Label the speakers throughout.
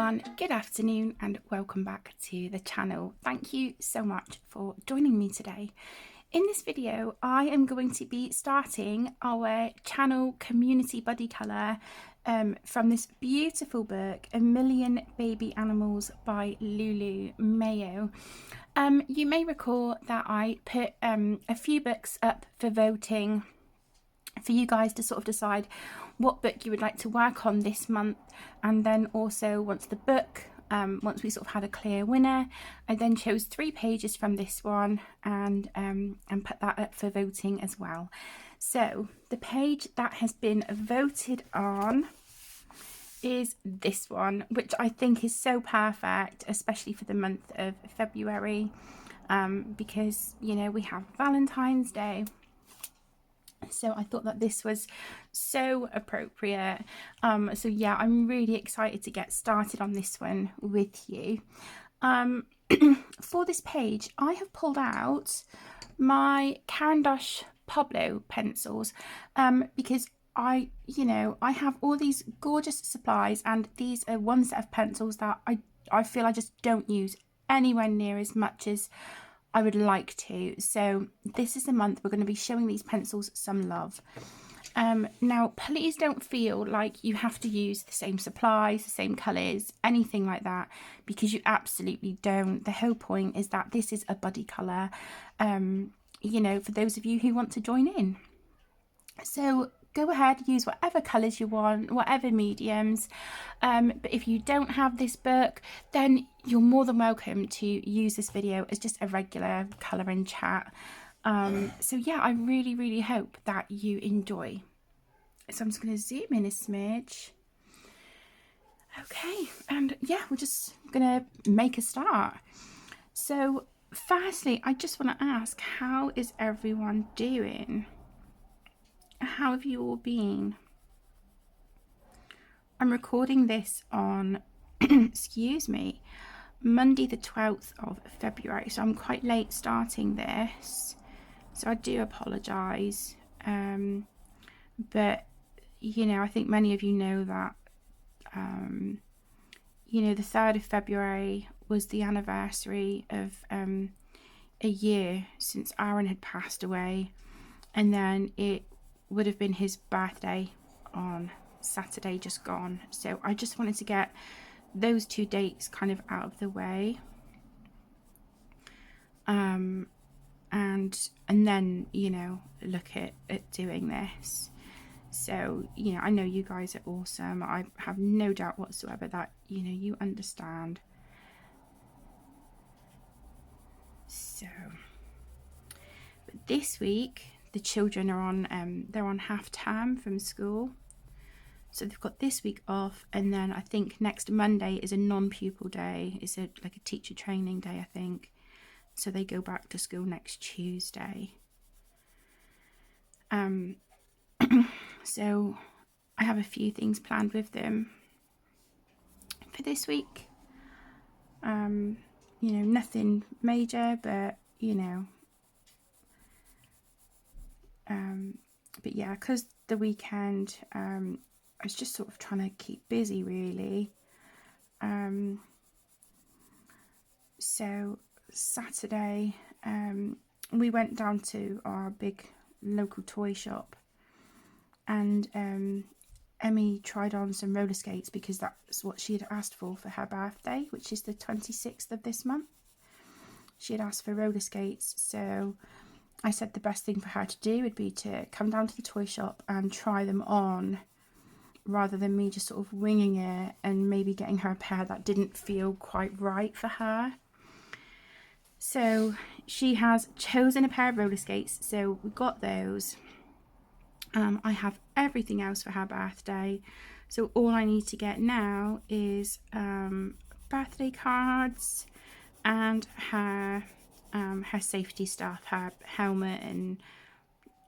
Speaker 1: everyone, good afternoon and welcome back to the channel. Thank you so much for joining me today. In this video I am going to be starting our channel community buddy colour from this beautiful book, A Million Baby Animals by Lulu Mayo. You may recall that I put a few books up for voting for you guys to sort of decide what book you would like to work on this month, and then also once we sort of had a clear winner, I then chose 3 pages from this one and put that up for voting as well. So the page that has been voted on is this one, which I think is so perfect, especially for the month of February, because you know we have Valentine's Day. So I thought that this was so appropriate. So yeah, I'm really excited to get started on this one with you. For this page, I have pulled out my Caran d'Ache Pablo pencils because I have all these gorgeous supplies, and these are one set of pencils that I feel I just don't use anywhere near as much as I would like to. So this is the month we're going to be showing these pencils some love. Now please don't feel like you have to use the same supplies, the same colours, anything like that, because you absolutely don't. The whole point is that this is a buddy colour, you know, for those of you who want to join in. So go ahead, use whatever colours you want, whatever mediums, but if you don't have this book, then you're more than welcome to use this video as just a regular colouring chat. So yeah, I really hope that you enjoy. So I'm just going to zoom in a smidge. Okay, and yeah, we're just going to make a start. So firstly, I just want to ask, how is everyone doing? How have you all been? I'm recording this on excuse me, Monday the 12th of February, so I'm quite late starting this, so I do apologise, but you know, I think many of you know that you know, the 3rd of February was the anniversary of a year since Aaron had passed away, and then it would have been his birthday on Saturday just gone. So I just wanted to get those 2 dates kind of out of the way, and then, you know, look at doing this. So, you know, I know you guys are awesome. I have no doubt whatsoever that, you know, you understand. So, but this week the children are on they're on half term from school, so they've got this week off, and then I think next Monday is a non-pupil day. It's like a teacher training day, I think, so they go back to school next Tuesday. So I have a few things planned with them for this week. You know, nothing major, but you know, but yeah, because the weekend I was just sort of trying to keep busy really. So Saturday we went down to our big local toy shop, and Emmy tried on some roller skates because that's what she had asked for her birthday, which is the 26th of this month. She had asked for roller skates, so I said the best thing for her to do would be to come down to the toy shop and try them on, rather than me just sort of winging it and maybe getting her a pair that didn't feel quite right for her. So she has chosen a pair of roller skates, so we got those. I have everything else for her birthday, so all I need to get now is birthday cards and her safety stuff, her helmet and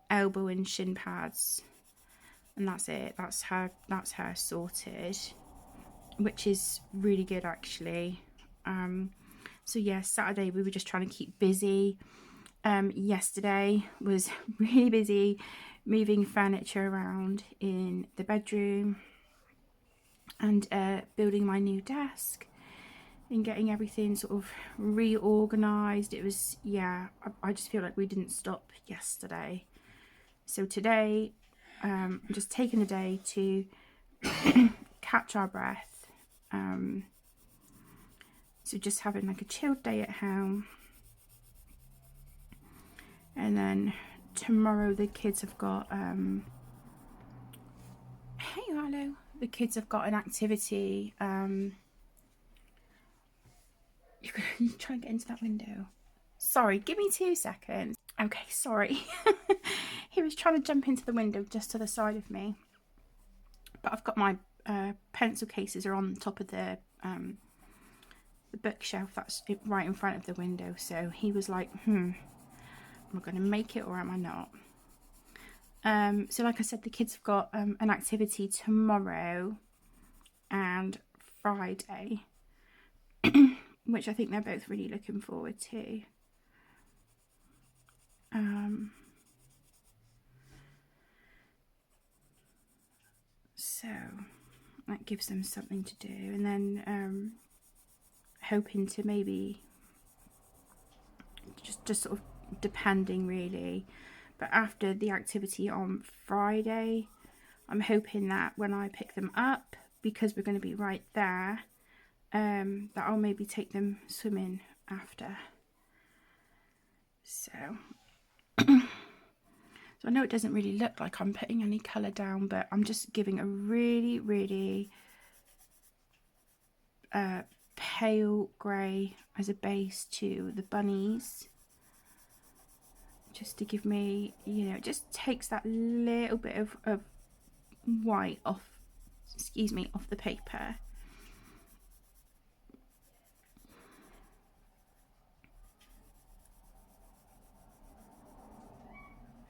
Speaker 1: elbow and shin pads, and that's it. That's her sorted, which is really good actually. So yeah, Saturday we were just trying to keep busy. Yesterday was really busy moving furniture around in the bedroom, and building my new desk and getting everything sort of reorganized. It was, yeah, I just feel like we didn't stop yesterday. So today, I'm just taking a day to catch our breath. So just having like a chilled day at home. And then tomorrow the kids have got, hey Arlo, the kids have got an activity. You try and get into that window. Sorry, give me 2 seconds. Okay, sorry. He was trying to jump into the window just to the side of me. But I've got my pencil cases are on top of the bookshelf that's right in front of the window. So he was like, am I going to make it or am I not? So like I said, the kids have got an activity tomorrow and Friday, which I think they're both really looking forward to. So that gives them something to do, and then hoping to maybe just sort of depending really, but after the activity on Friday, I'm hoping that when I pick them up, because we're going to be right there, that I'll maybe take them swimming after. So so I know it doesn't really look like I'm putting any colour down, but I'm just giving a really pale grey as a base to the bunnies, just to give me, you know, it just takes that little bit of white off, excuse me, off the paper.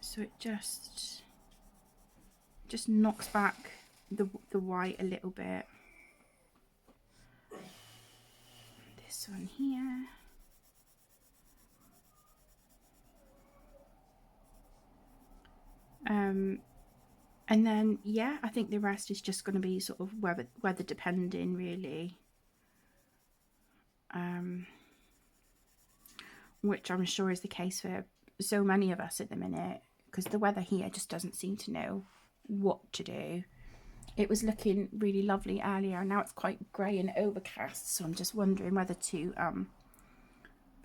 Speaker 1: So it just knocks back the white a little bit. This one here. And then, yeah, I think the rest is just going to be sort of weather depending, really. Which I'm sure is the case for so many of us at the minute, because the weather here just doesn't seem to know what to do. It was looking really lovely earlier, and now it's quite grey and overcast, so I'm just wondering whether to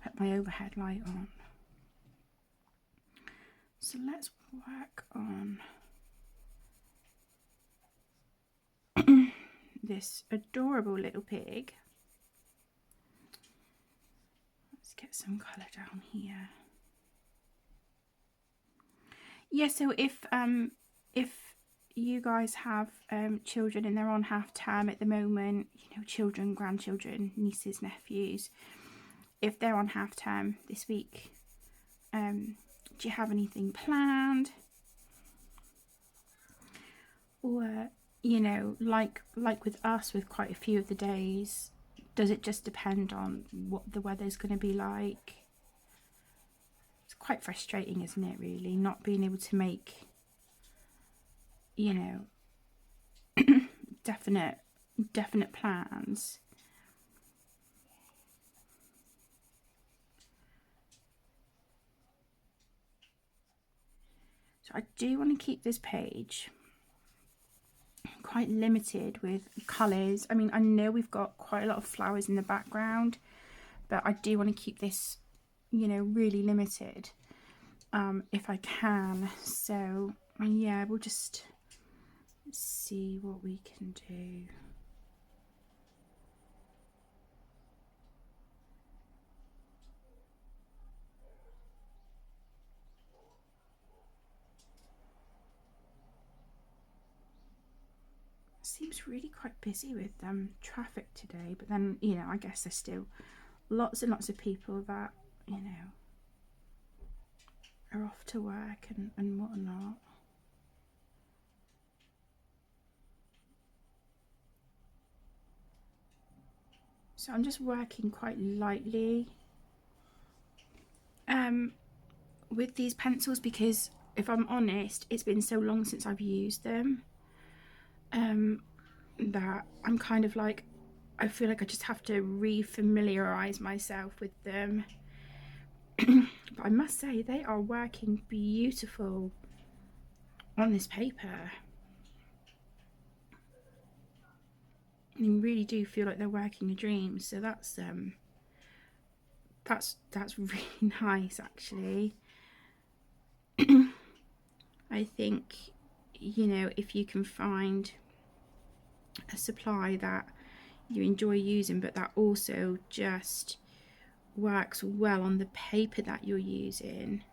Speaker 1: put my overhead light on. So let's work on this adorable little pig. Let's get some colour down here. Yeah, so if you guys have children and they're on half term at the moment, you know, children, grandchildren, nieces, nephews, if they're on half term this week, do you have anything planned? Or, you know, like with us, with quite a few of the days, does it just depend on what the weather's going to be like? It's quite frustrating, isn't it, really, not being able to make, you know, definite plans. So I do want to keep this page quite limited with colours. I mean, I know we've got quite a lot of flowers in the background, but I do want to keep this, you know, really limited if I can. So yeah, we'll just see what we can do. Seems really quite busy with traffic today, but then, you know, I guess there's still lots and lots of people that, you know, are off to work and whatnot. So I'm just working quite lightly with these pencils, because if I'm honest, it's been so long since I've used them. that I'm kind of like, I feel like I just have to re-familiarize myself with them. But I must say, they are working beautiful on this paper. You really do feel like they're working a dream. So that's really nice, actually. I think, you know, if you can find a supply that you enjoy using, but that also just works well on the paper that you're using,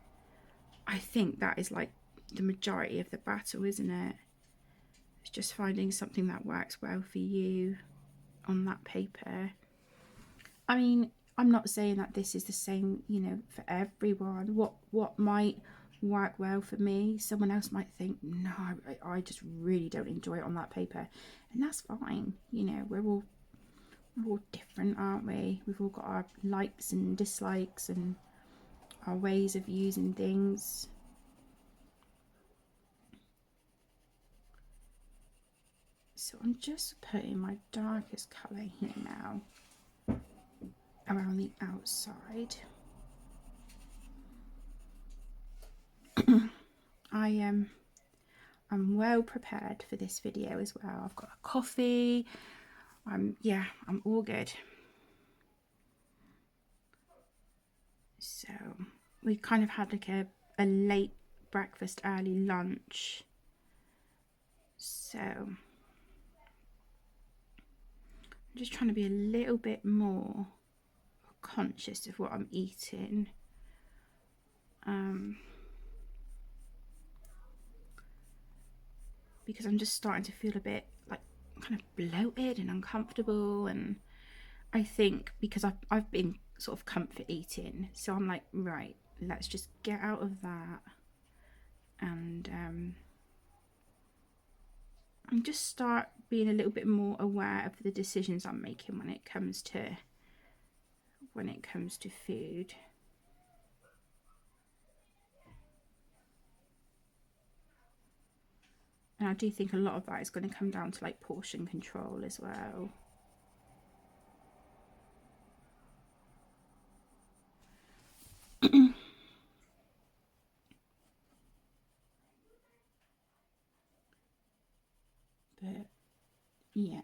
Speaker 1: I think that is like the majority of the battle, isn't it? It's just finding something that works well for you on that paper. I mean, I'm not saying that this is the same, you know, for everyone. What might work well for me, someone else might think, no, I just really don't enjoy it on that paper, and that's fine. You know, we're all different, aren't we? We've all got our likes and dislikes and our ways of using things. So I'm just putting my darkest colour here now around the outside. I'm well prepared for this video as well. I've got a coffee. I'm all good. So we kind of had like a late breakfast, early lunch. So I'm just trying to be a little bit more conscious of what I'm eating. Because I'm just starting to feel a bit like kind of bloated and uncomfortable, and I think because I've been sort of comfort eating, so I'm like, right, let's just get out of that and just start being a little bit more aware of the decisions I'm making when it comes to food. And I do think a lot of that is going to come down to like portion control as well. But yeah,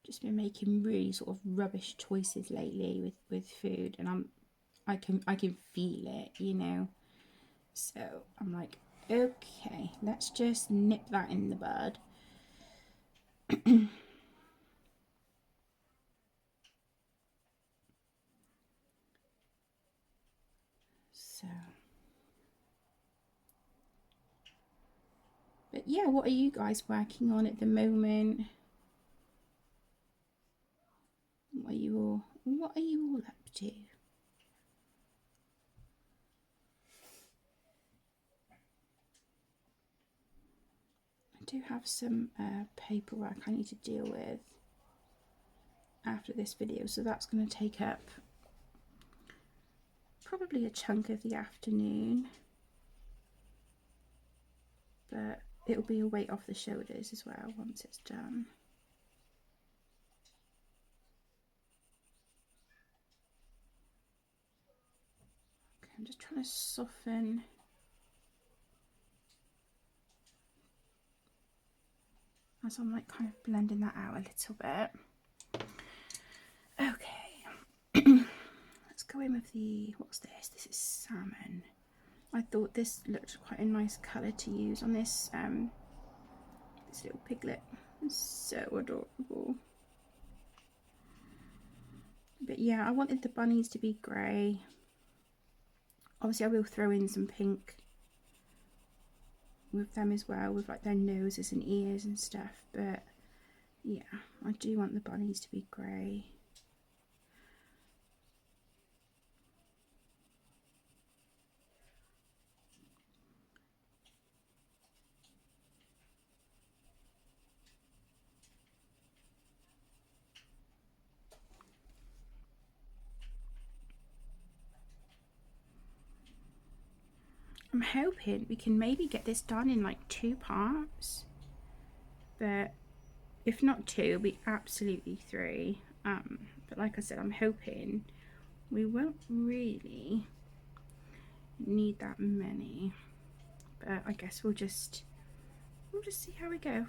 Speaker 1: just been making really sort of rubbish choices lately with food, and I can feel it, you know. So I'm like, okay, let's just nip that in the bud. So, but yeah, what are you guys working on at the moment? What are you all up to? I do have some paperwork I need to deal with after this video, so that's going to take up probably a chunk of the afternoon, but it'll be a weight off the shoulders as well once it's done. Okay, I'm just trying to soften as I'm like kind of blending that out a little bit. Okay. Let's go in with the, what's this? This is salmon. I thought this looked quite a nice colour to use on this this little piglet. It's so adorable. But yeah, I wanted the bunnies to be grey. Obviously I will throw in some pink with them as well, with like their noses and ears and stuff, but yeah, I do want the bunnies to be grey. I'm hoping we can maybe get this done in like 2 parts, but if not 2, it'll be absolutely 3. But like I said, I'm hoping we won't really need that many, but I guess we'll just see how we go.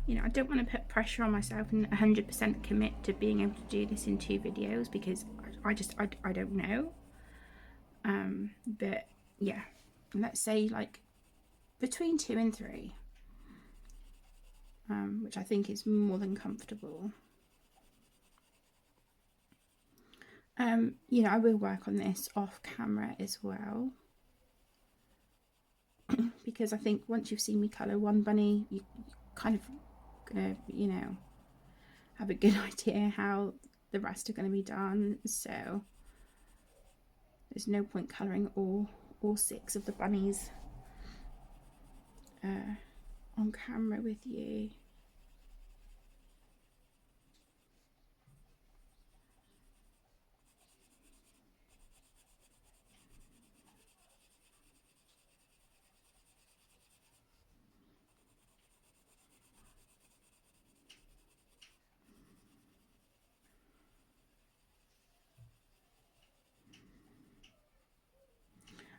Speaker 1: You know, I don't want to put pressure on myself and 100% commit to being able to do this in 2 videos, because I don't know. But yeah, let's say like between 2 and 3, which I think is more than comfortable. You know, I will work on this off camera as well, because I think once you've seen me colour one bunny, you kind of gonna, you know, have a good idea how the rest are going to be done. So there's no point colouring all 6 of the bunnies on camera with you.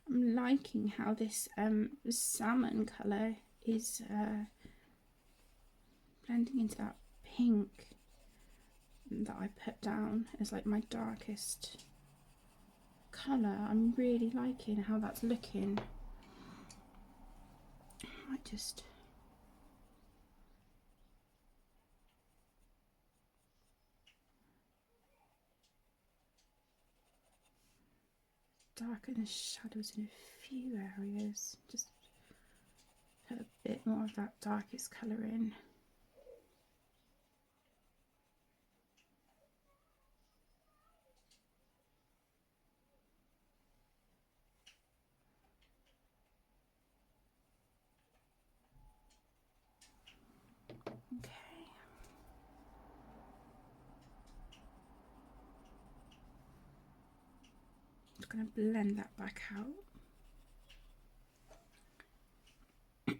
Speaker 1: I'm liking how this salmon colour is blending into that pink that I put down as like my darkest colour. I'm really liking how that's looking. I just darken the shadows in a few areas, just put a bit more of that darkest colour in. Okay. Just going to blend that back out. I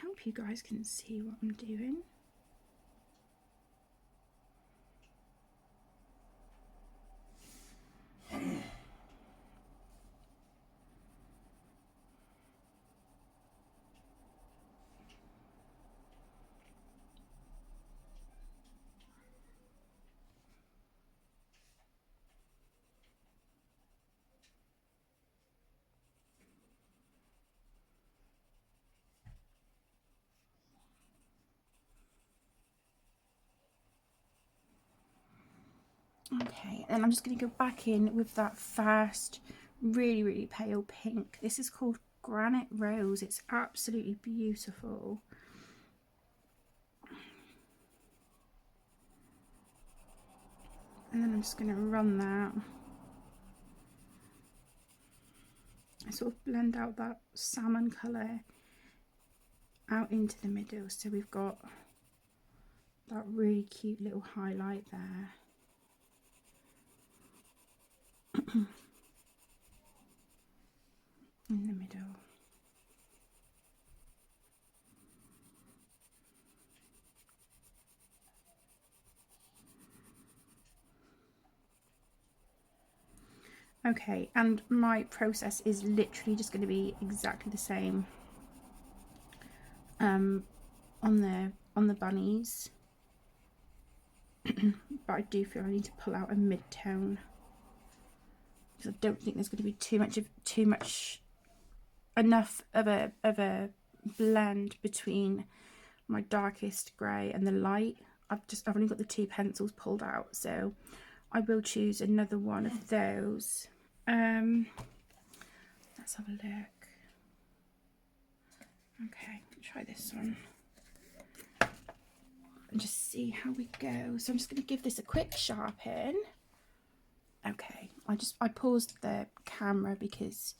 Speaker 1: hope you guys can see what I'm doing. Okay, and I'm just going to go back in with that first really pale pink. This is called Granite Rose. It's absolutely beautiful. And then I'm just going to run that. I sort of blend out that salmon colour out into the middle, so we've got that really cute little highlight there. In the middle. Okay, and my process is literally just going to be exactly the same on the bunnies. But I do feel I need to pull out a mid-tone, because I don't think there's going to be enough of a blend between my darkest grey and the light. I've only got the 2 pencils pulled out, so I will choose another one of those. Let's have a look. Okay, try this one. and just see how we go. So I'm just going to give this a quick sharpen. Okay, I paused the camera because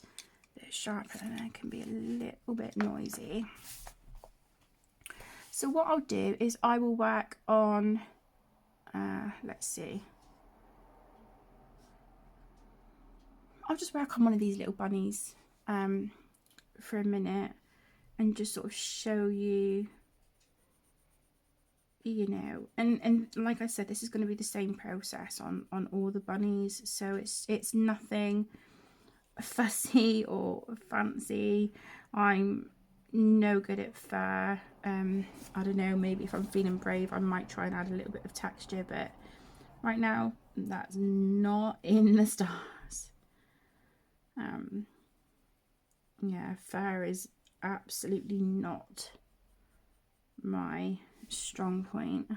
Speaker 1: the sharpener can be a little bit noisy. So what I'll do is I will work on, let's see. I'll just work on one of these little bunnies for a minute and just sort of show you, you know, and like I said, this is going to be the same process on all the bunnies. So it's nothing fussy or fancy. I'm no good at fur. I don't know, maybe if I'm feeling brave I might try and add a little bit of texture, but right now that's not in the stars. Yeah, fur is absolutely not my strong point.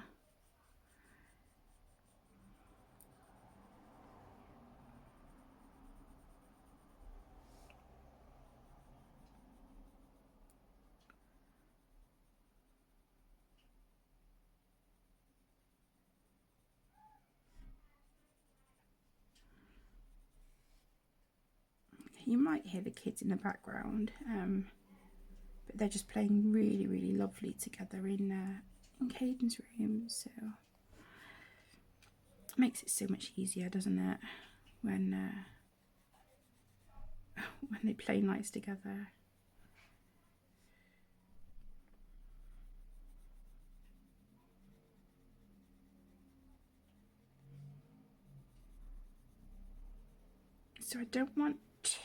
Speaker 1: You might hear the kids in the background, but they're just playing really, really lovely together in Caden's room, so it makes it so much easier, doesn't it, when they play nice together. So I don't want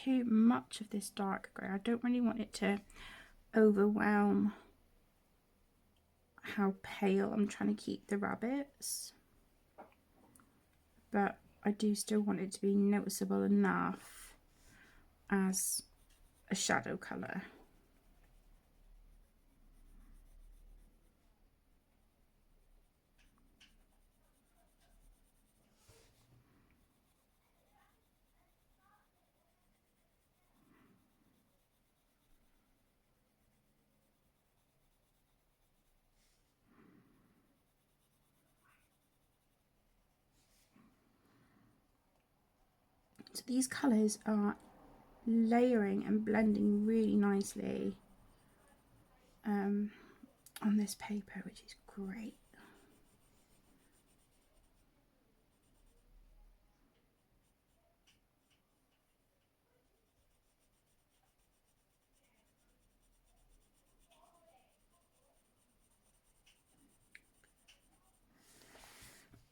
Speaker 1: too much of this dark grey. I don't really want it to overwhelm how pale I'm trying to keep the rabbits, but I do still want it to be noticeable enough as a shadow colour. So these colours are layering and blending really nicely on this paper, which is great.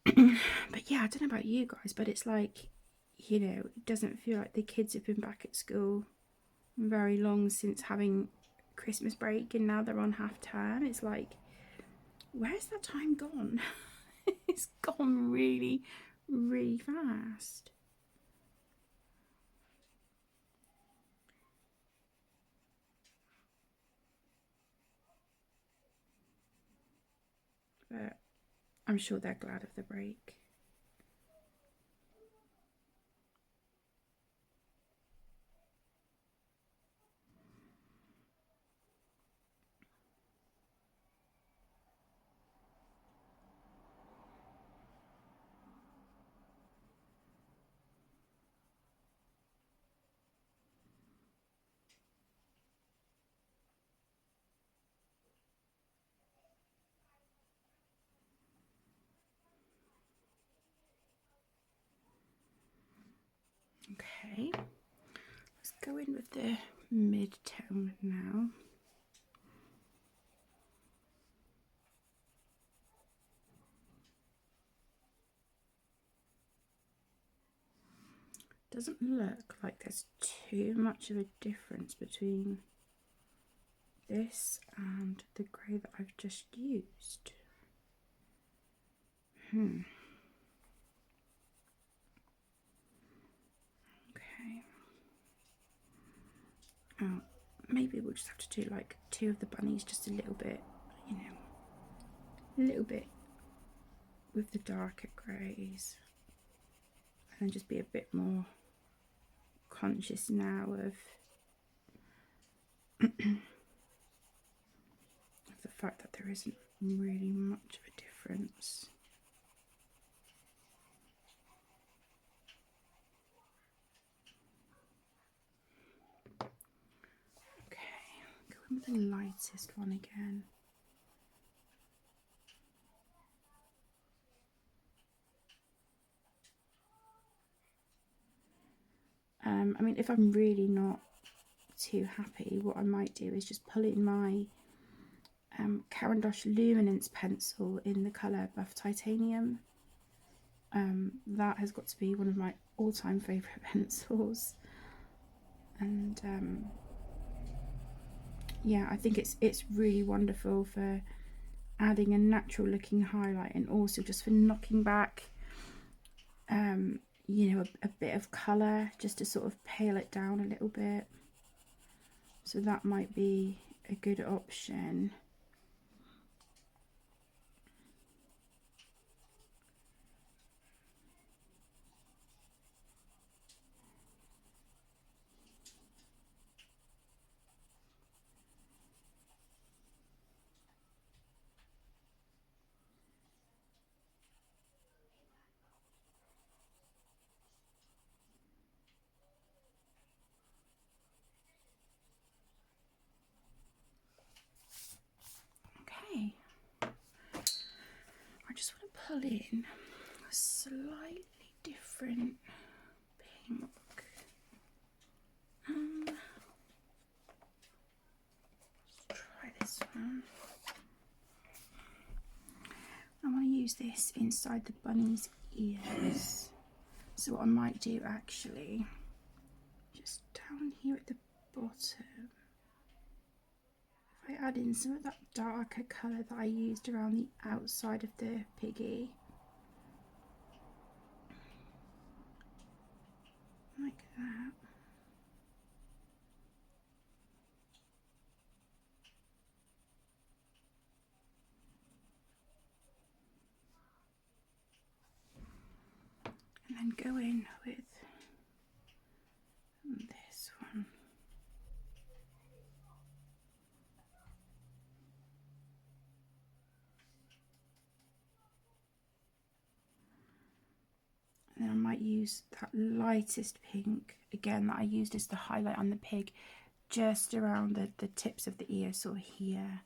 Speaker 1: But yeah, I don't know about you guys, but it's like, you know, it doesn't feel like the kids have been back at school very long since having Christmas break, and now they're on half term. It's like, where's that time gone? It's gone really, really fast. But I'm sure they're glad of the break. Okay, let's go in with the mid-tone now. Doesn't look like there's too much of a difference between this and the grey that I've just used. Okay. Oh, maybe we'll just have to do like two of the bunnies just a little bit, you know, a little bit with the darker greys, and then just be a bit more conscious now of the fact that there isn't really much of a difference. difference. Okay, go in with the lightest one again. I mean, if I'm really not too happy, what I might do is just pull in my Caran d'Ache Luminance pencil in the colour Buff Titanium. That has got to be one of my all-time favourite pencils, and yeah, I think it's really wonderful for adding a natural looking highlight, and also just for knocking back you know, a bit of colour, just to sort of pale it down a little bit. So that might be a good option. Okay, I just want to pull in a slightly different pink. Let's try this one. I want to use this inside the bunny's ears. So what I might do actually, just down here at the bottom, if I add in some of that darker colour that I used around the outside of the piggy, like that. And then go in with this one. And then I might use that lightest pink, again, that I used as the highlight on the pig, just around the tips of the ears, sort of here.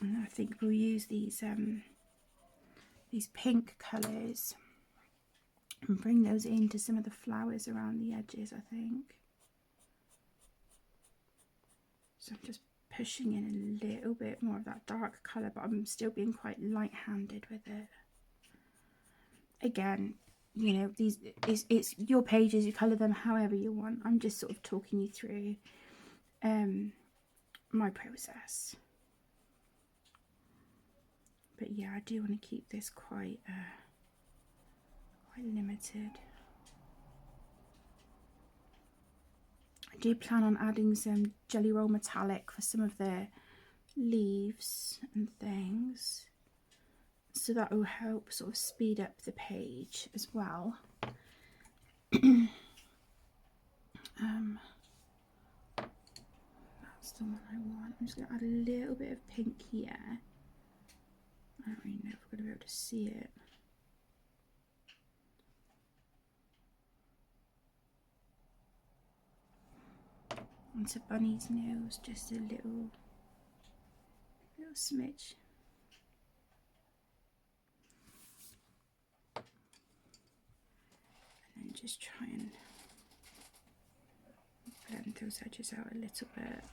Speaker 1: And I think we'll use these pink colours and bring those into some of the flowers around the edges, I think. So I'm just pushing in a little bit more of that dark colour, but I'm still being quite light-handed with it. Again, you know, it's your pages, you colour them however you want. I'm just sort of talking you through my process. But yeah, I do want to keep this quite limited. I do plan on adding some Jelly Roll Metallic for some of the leaves and things, so that will help sort of speed up the page as well. That's the one I want. I'm just going to add a little bit of pink here. I don't really know if we're going to be able to see it. Onto Bunny's nose, just a little smidge. And then just try and blend those edges out a little bit.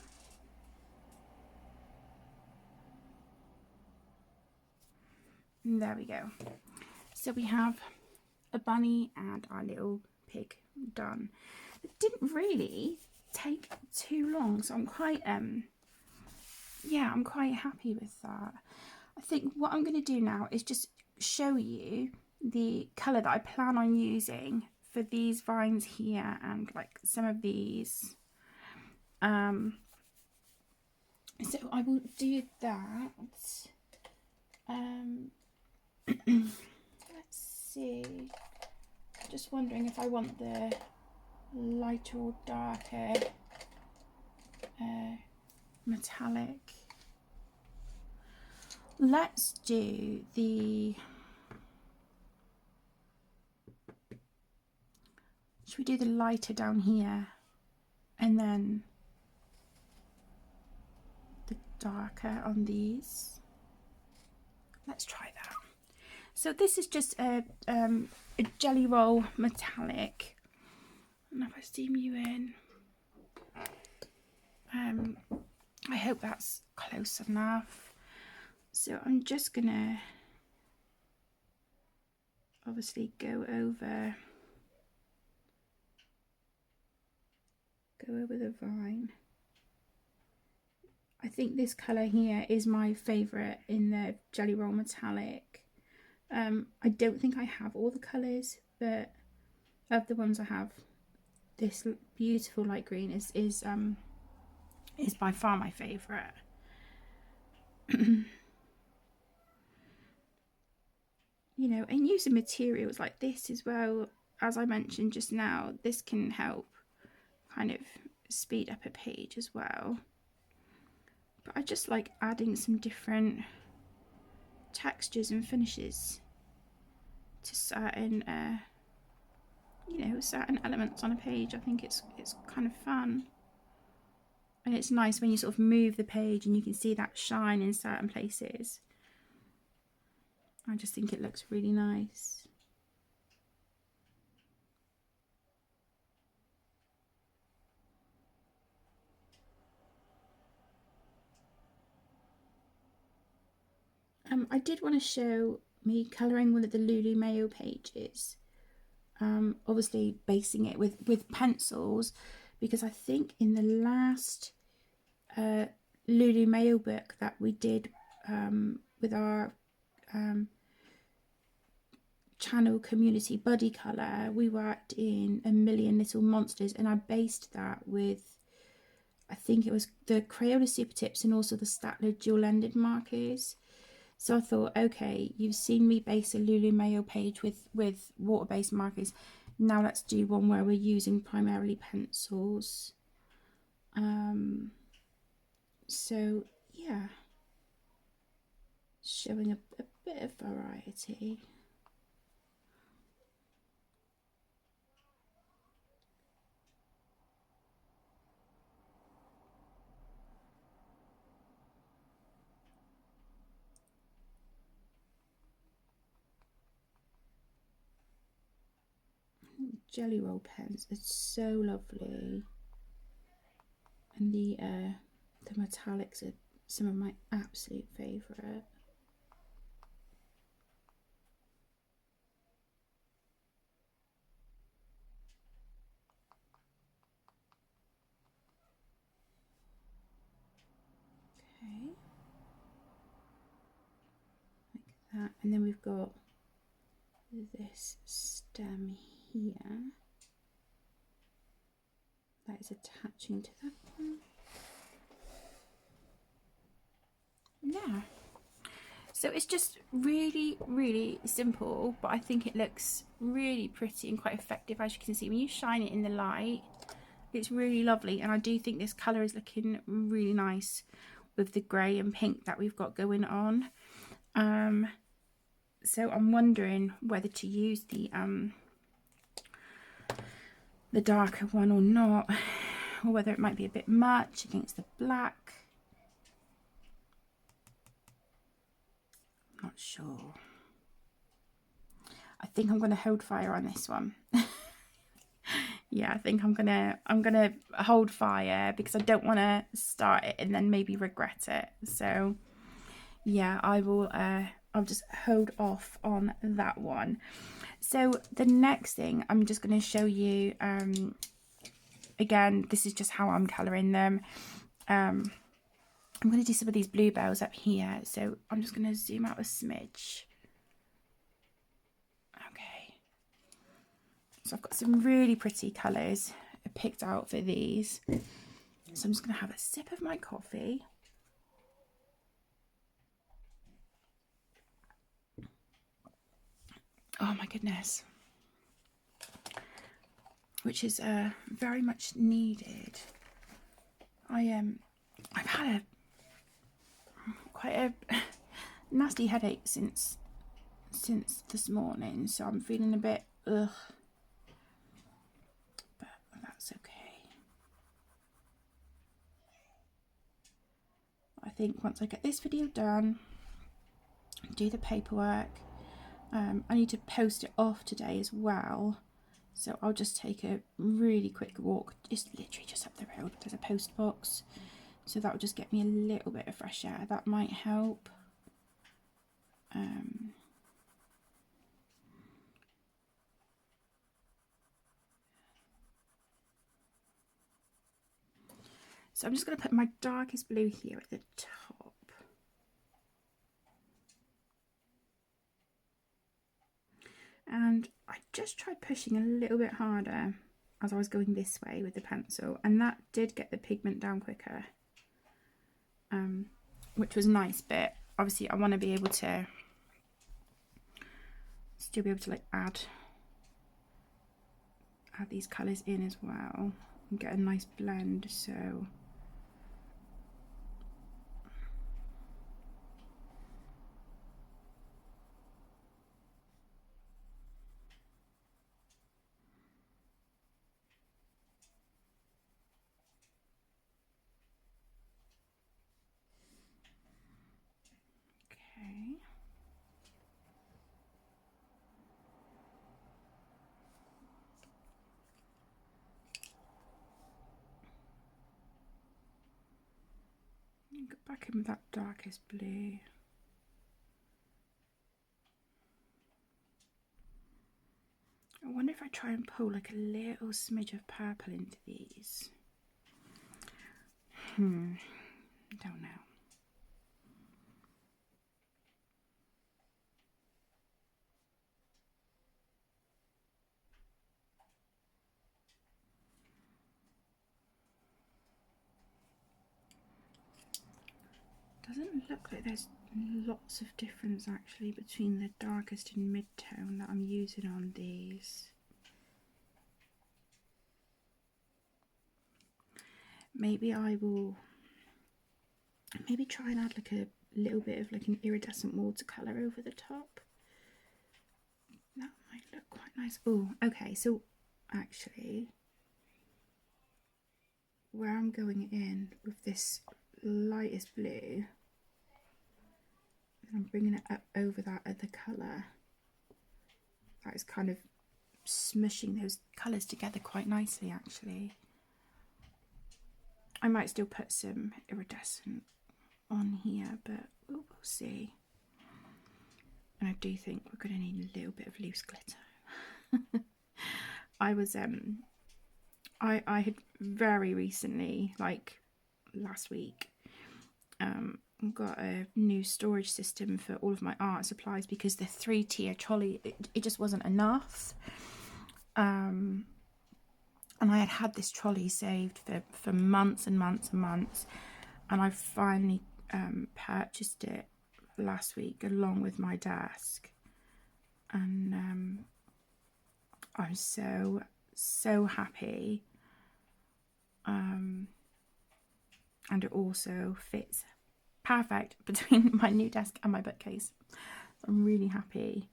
Speaker 1: And there we go. So we have a bunny and our little pig done. It didn't really take too long, so I'm quite yeah, I'm quite happy with that. I think what I'm going to do now is just show you the colour that I plan on using for these vines here and like some of these. So I will do that. Let's see. just wondering if I want the lighter or darker metallic. Let's do the, should we do the lighter down here and then the darker on these? Let's try that. So this is just a jelly roll metallic. I don't know if I zoom you in. I hope that's close enough. So I'm just gonna obviously go over the vine. I think this colour here is my favourite in the jelly roll metallic. I don't think I have all the colours, but of the ones I have, this beautiful light green is by far my favourite. You know, and using materials like this as well, as I mentioned just now, this can help kind of speed up a page as well. But I just like adding some different textures and finishes to certain you know, certain elements on a page. I think it's kind of fun, and it's nice when you sort of move the page and you can see that shine in certain places. I just think it looks really nice. I did want to show me colouring one of the Lulu Mayo pages. Obviously basing it with pencils, because I think in the last Lulu Mayo book that we did with our channel community buddy colour, we worked in A Million Little Monsters, and I based that with, I think it was the Crayola Super Tips and also the Statler dual-ended markers. So I thought, okay, you've seen me base a Lulu Mayo page with water-based markers. Now let's do one where we're using primarily pencils. So yeah, showing a bit of variety. Jelly roll pens are so lovely, and the metallics are some of my absolute favourite. Okay, like that, and then we've got this stem here that is attaching to that one. Yeah, so it's just really simple, but I think it looks really pretty and quite effective. As you can see, when you shine it in the light, it's really lovely, and I do think this colour is looking really nice with the grey and pink that we've got going on. So I'm wondering whether to use the darker one or not, or whether it might be a bit much against the black. I'm not sure. I think I'm going to hold fire on this one. Yeah, I think I'm gonna hold fire because I don't want to start it and then maybe regret it. So yeah, I will I'll just hold off on that one. So the next thing I'm just going to show you, again, this is just how I'm colouring them. I'm going to do some of these bluebells up here, so I'm just going to zoom out a smidge. Okay, so I've got some really pretty colours picked out for these. So I'm just going to have a sip of my coffee. Oh my goodness. which is very much needed. I've had quite a nasty headache since this morning, so I'm feeling a bit ugh, but that's okay. I think once I get this video done, do the paperwork, I need to post it off today as well, so I'll just take a really quick walk, just literally just up the road. There's a post box, so that will just get me a little bit of fresh air. That might help. So I'm just going to put my darkest blue here at the top. And I just tried pushing a little bit harder as I was going this way with the pencil, and that did get the pigment down quicker, which was nice. But obviously I want to be able to still be able to like add these colours in as well and get a nice blend. So okay. Go back in with that darkest blue. I wonder if I try and pull like a little smidge of purple into these. Don't know. Doesn't look like there's lots of difference actually between the darkest and mid-tone that I'm using on these. Maybe I will try and add like a little bit of like an iridescent watercolour over the top. That might look quite nice. Oh, okay, so actually where I'm going in with this lightest blue, and I'm bringing it up over that other colour, that is kind of smushing those colours together quite nicely actually. I might still put some iridescent on here, but we'll see. And I do think we're going to need a little bit of loose glitter. I was I had very recently, like last week, got a new storage system for all of my art supplies because the 3-tier trolley, it just wasn't enough. And I had this trolley saved for months and months and months, and I finally purchased it last week along with my desk, and I'm so happy, and it also fits perfect between my new desk and my bookcase, so I'm really happy.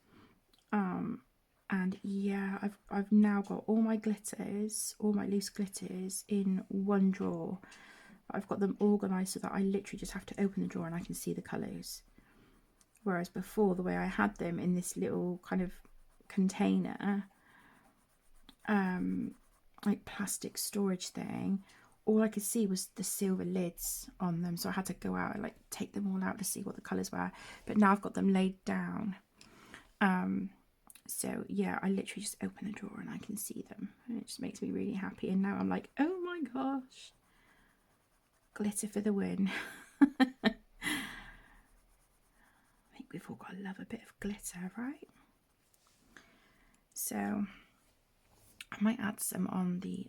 Speaker 1: And yeah, I've now got all my glitters, all my loose glitters in one drawer. I've got them organised so that I literally just have to open the drawer and I can see the colours. Whereas before, the way I had them in this little kind of container, like plastic storage thing, all I could see was the silver lids on them. So I had to go out and like take them all out to see what the colours were. But now I've got them laid down. So yeah, I literally just open the drawer and I can see them, and it just makes me really happy. And now I'm like, oh my gosh, glitter for the win. I think we've all got to love a bit of glitter, right? So I might add some on the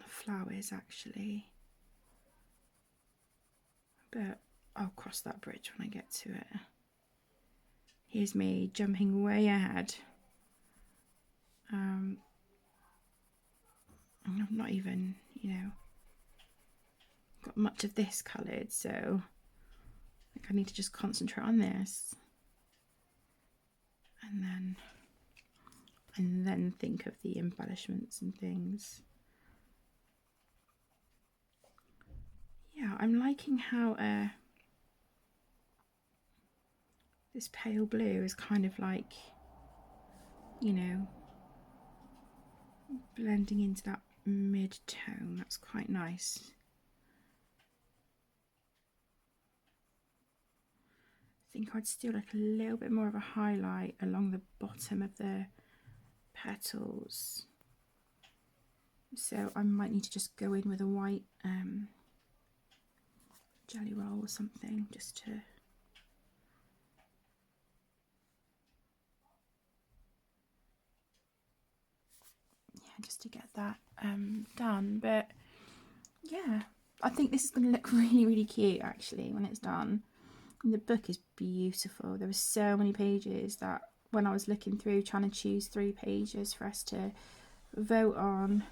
Speaker 1: flowers actually, but I'll cross that bridge when I get to it. Here's me jumping way ahead. And I've not even, you know, got much of this coloured, so I think I need to just concentrate on this. And then think of the embellishments and things. Yeah, I'm liking how this pale blue is kind of like, you know, blending into that mid-tone. That's quite nice. I think I'd still like a little bit more of a highlight along the bottom of the petals. So I might need to just go in with a white jelly roll or something just to... yeah, just to get that done. But yeah, I think this is going to look really, really cute actually when it's done. And the book is beautiful. There were so many pages that when I was looking through trying to choose 3 pages for us to vote on,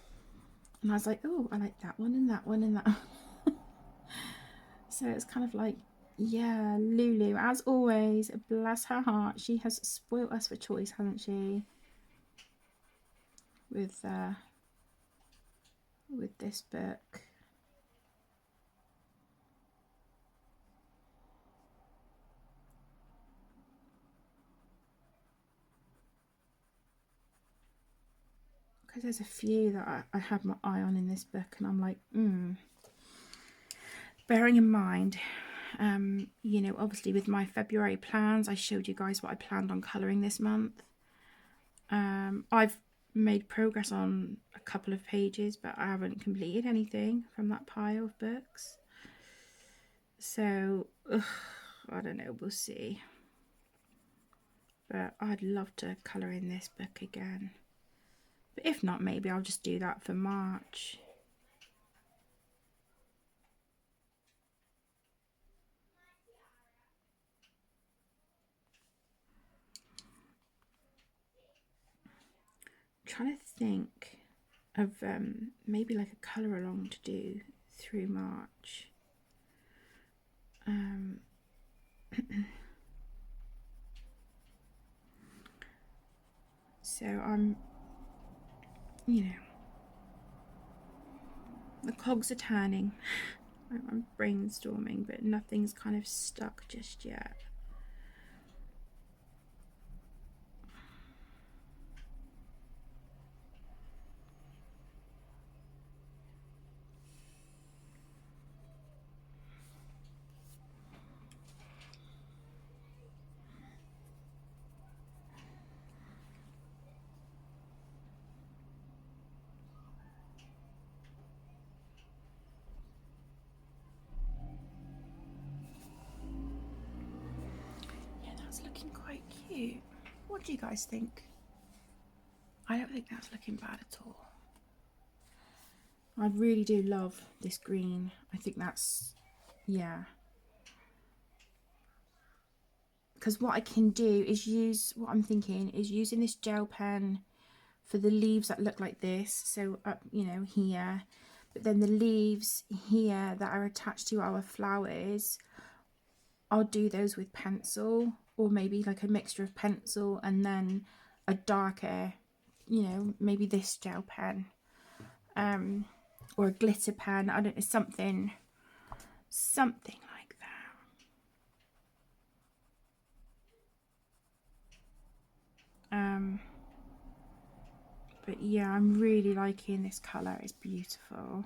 Speaker 1: and I was like, oh, I like that one and that one and that one. So it's kind of like, yeah, Lulu, as always, bless her heart, she has spoilt us for choice, hasn't she? With this book. Because there's a few that I had my eye on in this book, and I'm like, bearing in mind, you know, obviously with my February plans, I showed you guys what I planned on colouring this month. I've made progress on a couple of pages, but I haven't completed anything from that pile of books. So, I don't know, we'll see. But I'd love to colour in this book again. But if not, maybe I'll just do that for March. I'm trying to think of maybe like a colour along to do through March. So I'm, you know, the cogs are turning. I'm brainstorming, but nothing's kind of stuck just yet. Yeah, that's looking quite cute. What do you guys think? I don't think that's looking bad at all. I really do love this green. I think that's, yeah. Because what I can do is use, what I'm thinking is using this gel pen for the leaves that look like this. So up, you know, here. But then the leaves here that are attached to our flowers, I'll do those with pencil, or maybe like a mixture of pencil and then a darker, you know, maybe this gel pen, or a glitter pen. I don't know, something like that. But yeah, I'm really liking this colour. It's beautiful.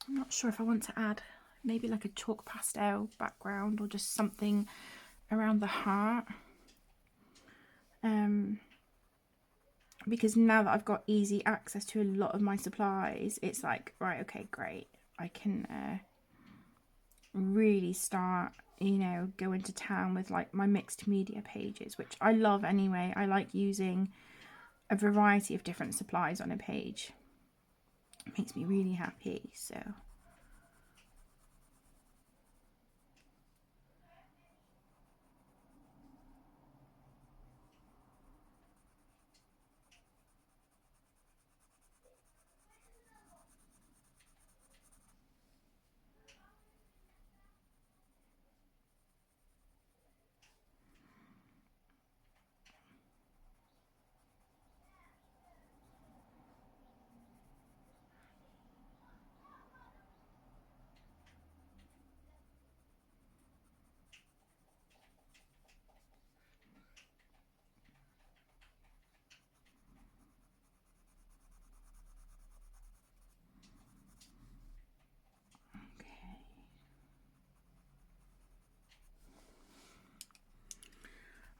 Speaker 1: I'm not sure if I want to add maybe like a chalk pastel background or just something around the heart. Because now that I've got easy access to a lot of my supplies, it's like, right, okay, great. I can really start, you know, going to town with like my mixed media pages, which I love anyway. I like using a variety of different supplies on a page. It makes me really happy. So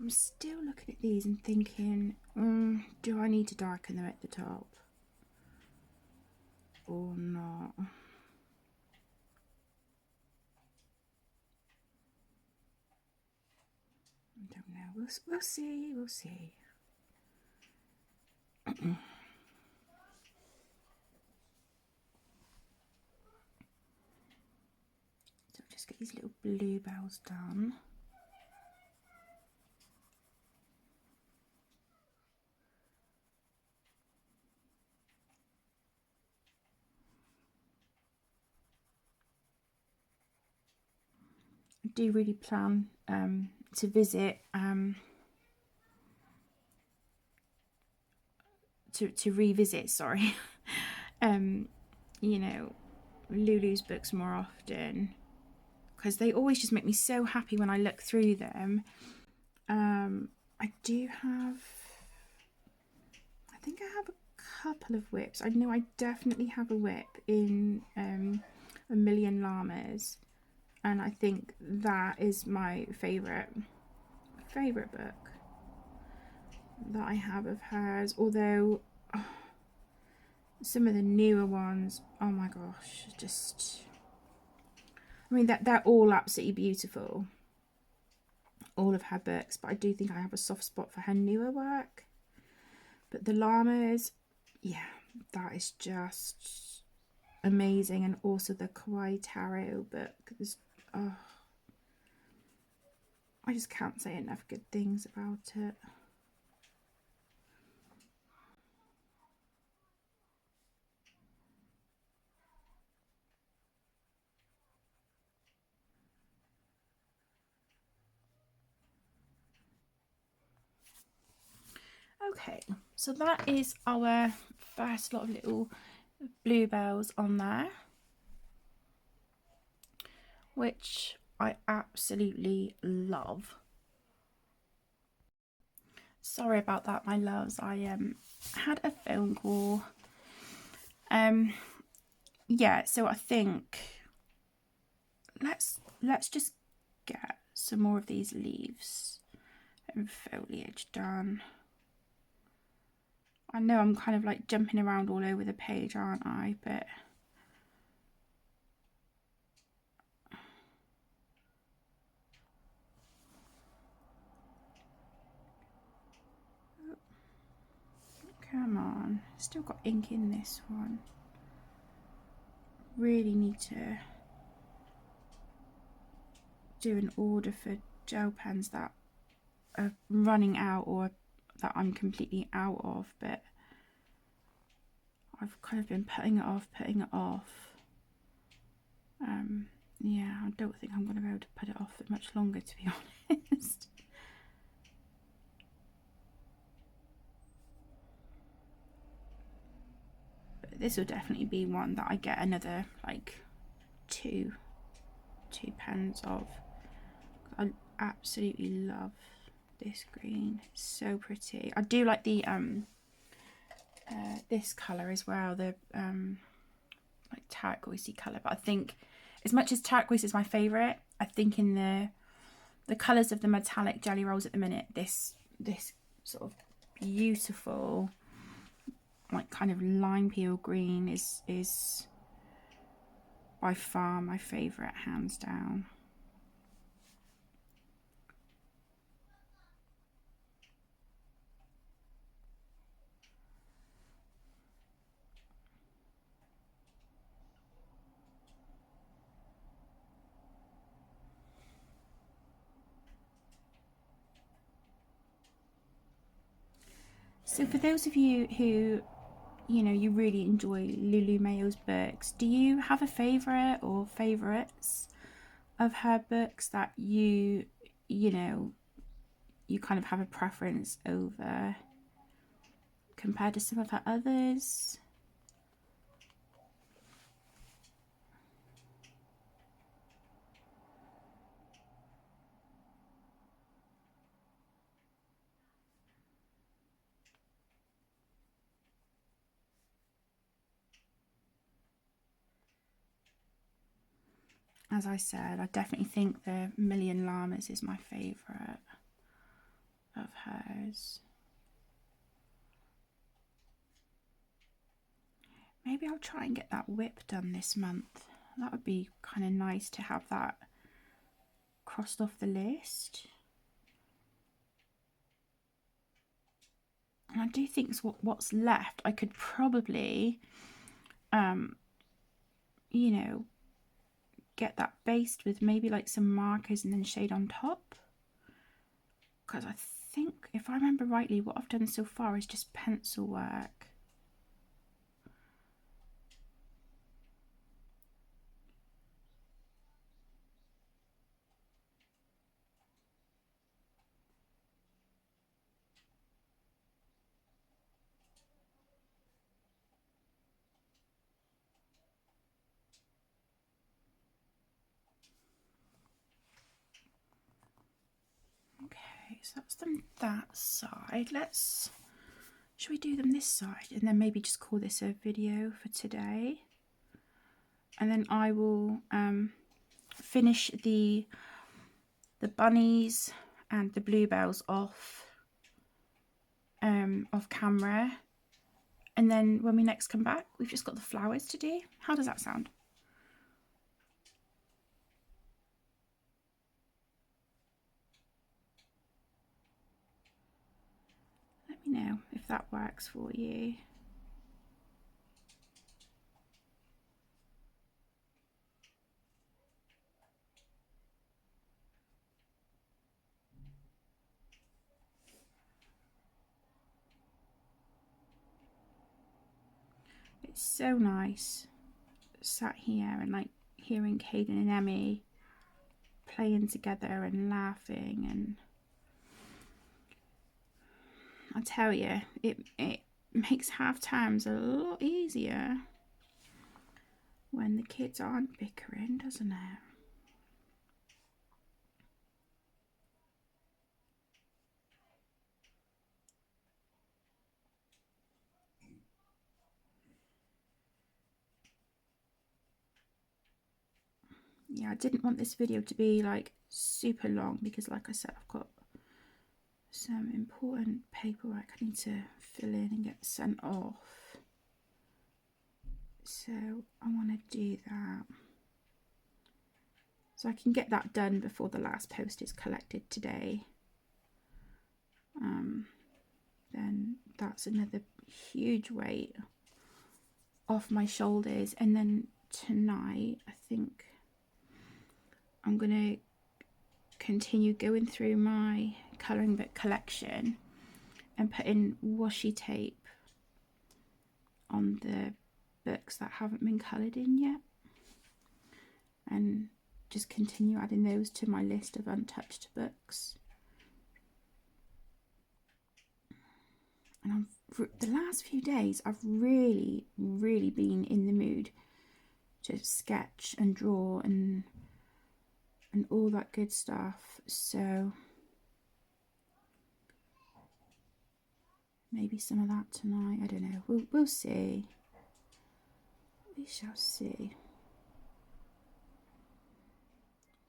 Speaker 1: I'm still looking at these and thinking, do I need to darken them at the top or not? I don't know. We'll see. We'll see. So just get these little bluebells done. I do really plan to visit to revisit, sorry, you know, Lulu's books more often, because they always just make me so happy when I look through them. I do have, I think I have a couple of whips. I know I definitely have a whip in A Million Llamas, and I think that is my favourite book that I have of hers, although some of the newer ones, oh my gosh, just, I mean, they're all absolutely beautiful, all of her books, but I do think I have a soft spot for her newer work. But the llamas, yeah, that is just amazing. And also the Kawaii Tarot book, oh, I just can't say enough good things about it. Okay, so that is our first lot of little bluebells on there, which I absolutely love. Sorry about that, my loves. I had a phone call. Yeah, so I think let's just get some more of these leaves and foliage done. I know I'm kind of like jumping around all over the page, aren't I? But come on, still got ink in this one. Really need to do an order for gel pens that are running out or that I'm completely out of, but I've kind of been putting it off. Yeah, I don't think I'm going to be able to put it off for much longer, to be honest. But this will definitely be one that I get another like two pens of. I absolutely love this green. It's so pretty. I do like the this colour as well, the like turquoisey colour, but I think as much as turquoise is my favourite, I think in the colours of the metallic jelly rolls at the minute, this sort of beautiful like kind of lime peel green is by far my favourite, hands down. So for those of you who, you know, you really enjoy Lulu Mayo's books, do you have a favourite or favourites of her books that you know, you kind of have a preference over compared to some of her others? As I said, I definitely think the Million Llamas is my favourite. of hers. Maybe I'll try and get that whip done this month. That would be kind of nice to have that crossed off the list. And I do think what's left, I could probably, you know, get that based with maybe like some markers and then shade on top. Because I think, if I remember rightly, what I've done so far is just pencil work. Okay, so that's them that side. Should we do them this side and then maybe just call this a video for today? And then I will finish the bunnies and the bluebells off camera, and then when we next come back, we've just got the flowers to do. How does that sound? Let me know if that works for you. It's so nice sat here and like hearing Caden and Emmy playing together and laughing, and I tell you, it makes half times a lot easier when the kids aren't bickering, doesn't it? Yeah, I didn't want this video to be like super long because, like I said, I've got some important paperwork I need to fill in and get sent off. So I want to do that. So I can get that done before the last post is collected today. Then that's another huge weight off my shoulders. And then tonight, I think I'm going to continue going through my colouring book collection and putting washi tape on the books that haven't been coloured in yet, and just continue adding those to my list of untouched books. And the last few days I've really been in the mood to sketch and draw and all that good stuff, so maybe some of that tonight. I don't know, we'll see. We shall see.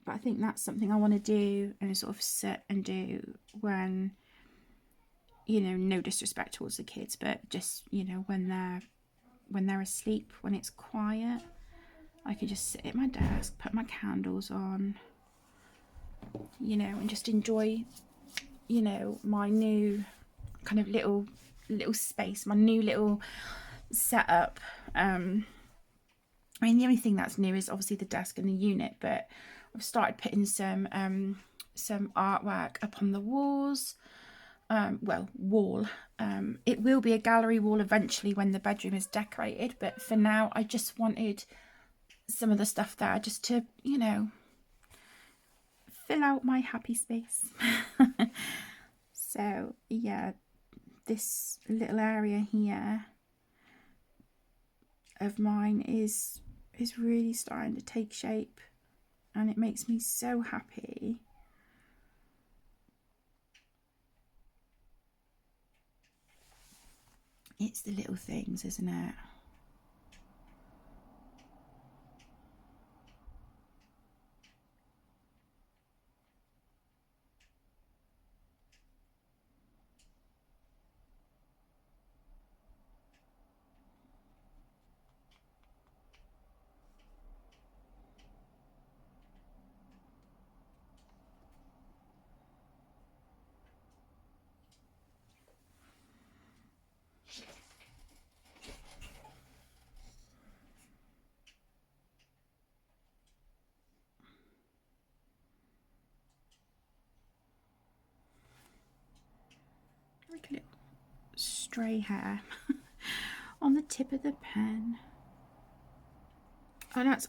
Speaker 1: But I think that's something I want to do and sort of sit and do when, you know, no disrespect towards the kids, but just, you know, when they're asleep, when it's quiet, I could just sit at my desk, put my candles on, you know, and just enjoy, you know, my new kind of little space, my new little setup. I mean, the only thing that's new is obviously the desk and the unit, but I've started putting some artwork up on the walls. Wall. It will be a gallery wall eventually when the bedroom is decorated, but for now I just wanted some of the stuff there just to, you know, fill out my happy space. So yeah, this little area here of mine is really starting to take shape, and it makes me so happy. It's the little things, isn't it? stray hair on the tip of the pen. Oh, that's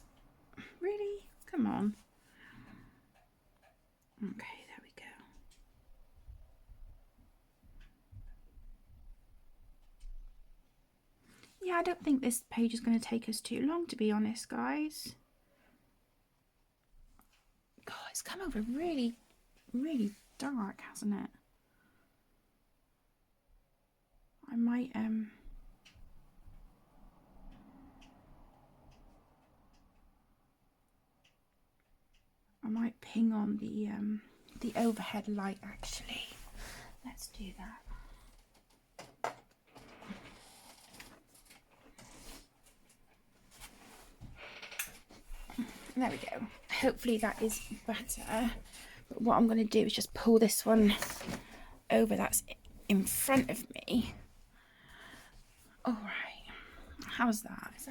Speaker 1: really, come on. Okay, there we go. Yeah, I don't think this page is going to take us too long, to be honest, guys. God, it's come over really, really dark, hasn't it? I might ping on the overhead light, actually. Let's do that. There we go. Hopefully that is better. But what I'm going to do is just pull this one over that's in front of me. All right. How's that? Is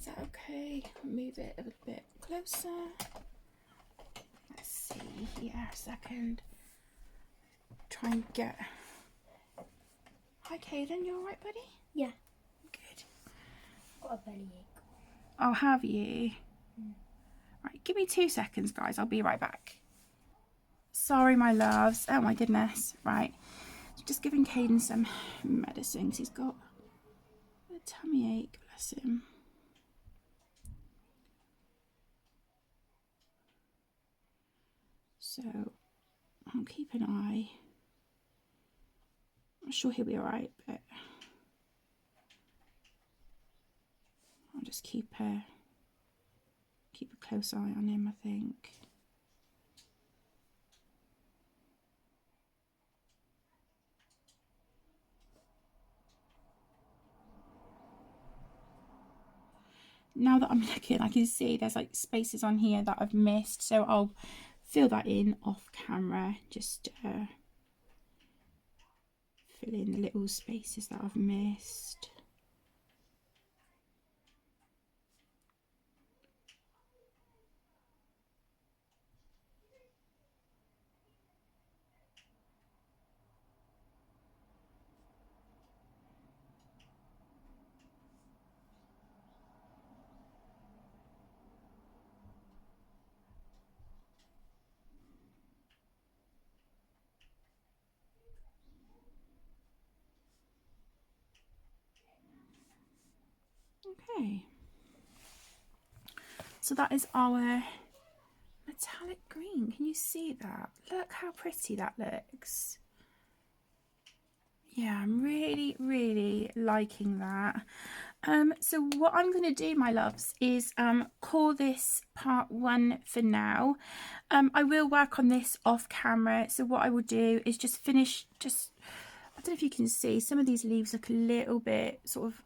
Speaker 1: that okay? Move it a little bit closer. Let's see here a second. Try and get... Hi, Caden. You all right, buddy?
Speaker 2: Yeah.
Speaker 1: Good.
Speaker 2: Got a bellyache.
Speaker 1: Oh, have you? Right, give me 2 seconds, guys. I'll be right back. Sorry, my loves. Oh, my goodness. Right. Just giving Caden some medicine because he's got a tummy ache. Bless him. So, I'll keep an eye. I'm sure he'll be alright, but I'll just keep a close eye on him, I think. Now that I'm looking, I can see there's like spaces on here that I've missed, so I'll fill that in off camera. Just fill in the little spaces that I've missed. Okay, so that is our metallic green. Can you see that? Look how pretty that looks. Yeah, I'm really, really liking that. So what I'm going to do, my loves, is call this part 1 for now. I will work on this off camera. So what I will do is just finish, I don't know if you can see, some of these leaves look a little bit sort of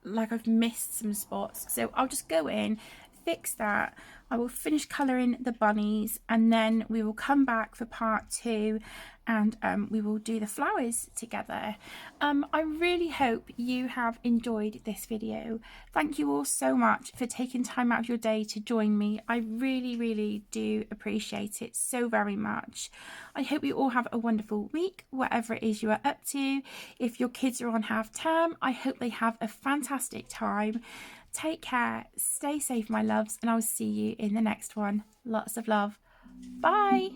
Speaker 1: like I've missed some spots. So I'll just go in, fix that. I will finish colouring the bunnies, and then we will come back for part 2 and we will do the flowers together. I really hope you have enjoyed this video. Thank you all so much for taking time out of your day to join me. I really, really do appreciate it so very much. I hope you all have a wonderful week, whatever it is you are up to. If your kids are on half term, I hope they have a fantastic time. Take care, stay safe, my loves, and I will see you in the next one. Lots of love. Bye.